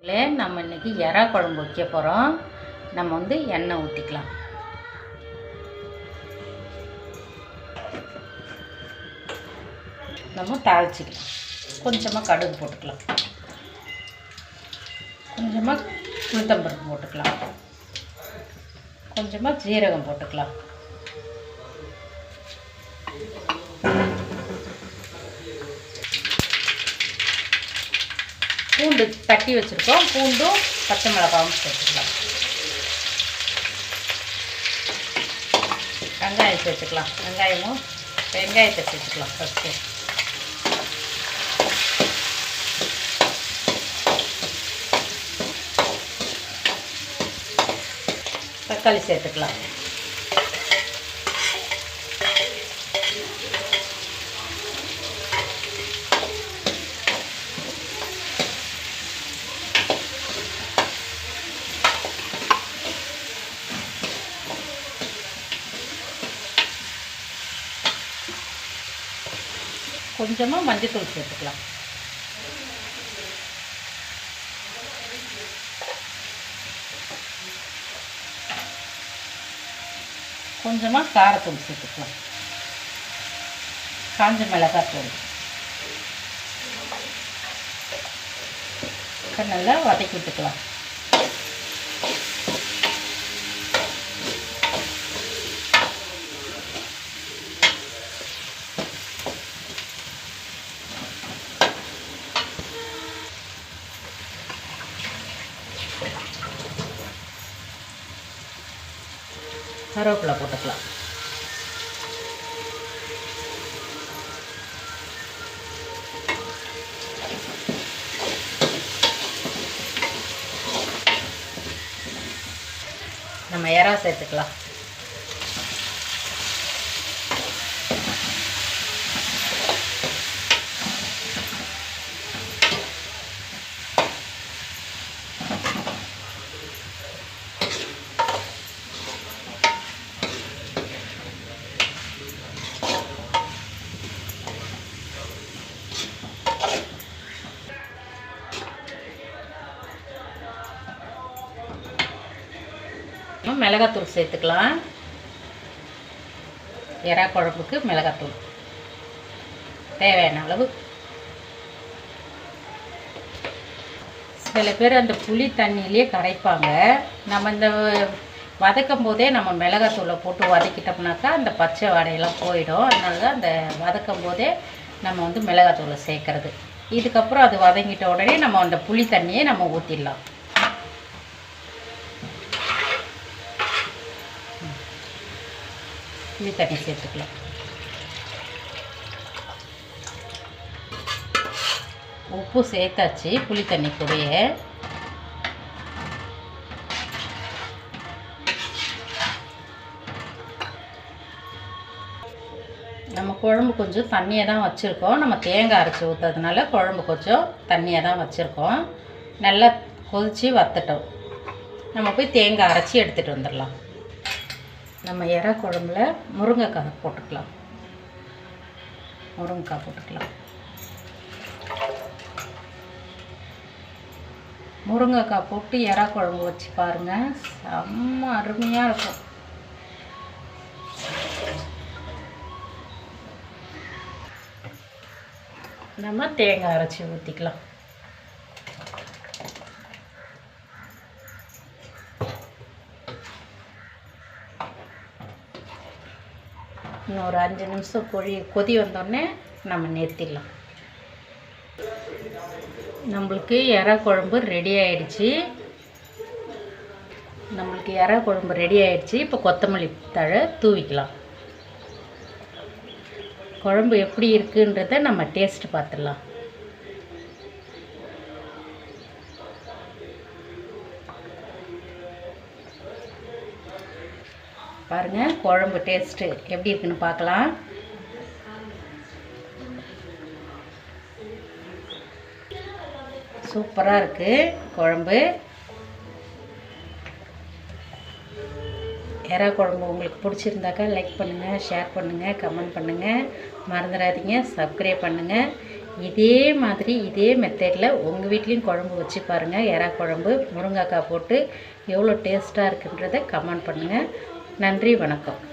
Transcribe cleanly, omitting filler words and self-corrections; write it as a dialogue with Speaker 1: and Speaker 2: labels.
Speaker 1: நம்ம இன்றைக்கி எறா குழம்பு வைக்க போகிறோம். நம்ம வந்து எண்ணெய் ஊற்றிக்கலாம். நம்ம தாளிச்சிக்கலாம். கொஞ்சமாக கடுகு போட்டுக்கலாம், கொஞ்சமாக உளுத்தம்பருப்பு போட்டுக்கலாம், கொஞ்சமாக ஜீரகம் போட்டுக்கலாம், பூண்டு தட்டி வச்சுருக்கோம், பூண்டும் பச்சை மிளகாவும் சேர்த்துக்கலாம், வெங்காயம் சேர்த்துக்கலாம், வெங்காயத்தை சேர்த்துக்கலாம் ஃபஸ்ட்டு, தக்காளி சேர்த்துக்கலாம், கொஞ்சமாக மஞ்சள்தூள் சேர்த்துக்கலாம், கொஞ்சமாக காரத்தூள் சேர்த்துக்கலாம், காஞ்ச மிளகாத்தூள் நல்லா வதக்கி விட்டுக்கலாம். கருவேப்பிலை போட்டுக்கலாம், நம்ம எறா சேர்த்துக்கலாம், மிளகாத்தூள் சேர்த்துக்கலாம். எறா குழம்புக்கு மிளகாத்தூள் தேவையான அளவு. சில பேர் அந்த புளி தண்ணியிலே கரைப்பாங்க. நம்ம இந்த வதக்கும் போதே நம்ம மிளகாத்தூளை போட்டு வதக்கிட்டோம்னாக்கா அந்த பச்சை வாடையெல்லாம் போயிடும். அதனால தான் அந்த வதக்கும் போதே நம்ம வந்து மிளகாத்தூளை சேர்க்கறது. இதுக்கப்புறம் அது வதங்கிட்ட உடனே நம்ம அந்த புளி தண்ணியை நம்ம ஊற்றிடலாம். புளி தண்ணி சேர்த்துக்கலாம், உப்பு சேர்த்தாச்சு புளி தண்ணி கூடயே. நம்ம குழம்பு கொஞ்சம் தண்ணியாக தான் வச்சுருக்கோம். நம்ம தேங்காய் அரைச்சி ஊற்றுறதுனால குழம்பு கொஞ்சம் தண்ணியாக தான் வச்சுருக்கோம். நல்லா கொதித்து வத்தட்டும். நம்ம போய் தேங்காய் அரைச்சி எடுத்துகிட்டு வந்துடலாம். நம்ம எறா குழம்புல முருங்கைக்காய் போட்டுக்கலாம், முருங்கைக்காய் போட்டு எறா குழம்பு வச்சு பாருங்கள், செம்ம அருமையாக இருக்கும். நம்ம தேங்காய் அரைச்சி ஊற்றிக்கலாம். இன்னும் ஒரு 5 நிமிஷம் கொதி வந்தோடனே நம்ம நிறுத்திடலாம். நம்மளுக்கு எறா குழம்பு ரெடி ஆயிடுச்சு. இப்போ கொத்தமல்லி தழை தூவிக்கலாம். குழம்பு எப்படி இருக்குன்றதை நம்ம டேஸ்ட் பார்த்துடலாம். பாருங்கள் குழம்பு டேஸ்ட்டு எப்படி இருக்குன்னு பார்க்கலாம். சூப்பராக இருக்குது குழம்பு. எறா குழம்பு உங்களுக்கு பிடிச்சிருந்தாக்கா லைக் பண்ணுங்கள், ஷேர் பண்ணுங்கள், கமெண்ட் பண்ணுங்கள். மறந்துடாதீங்க சப்ஸ்கிரைப் பண்ணுங்கள். இதே மாதிரி இதே மெத்தடில் உங்கள் வீட்லேயும் குழம்பு வச்சு பாருங்கள். எறா குழம்பு முருங்கைக்காய் போட்டு எவ்வளோ டேஸ்ட்டாக இருக்குன்றதை கமெண்ட் பண்ணுங்கள். நன்றி, வணக்கம்.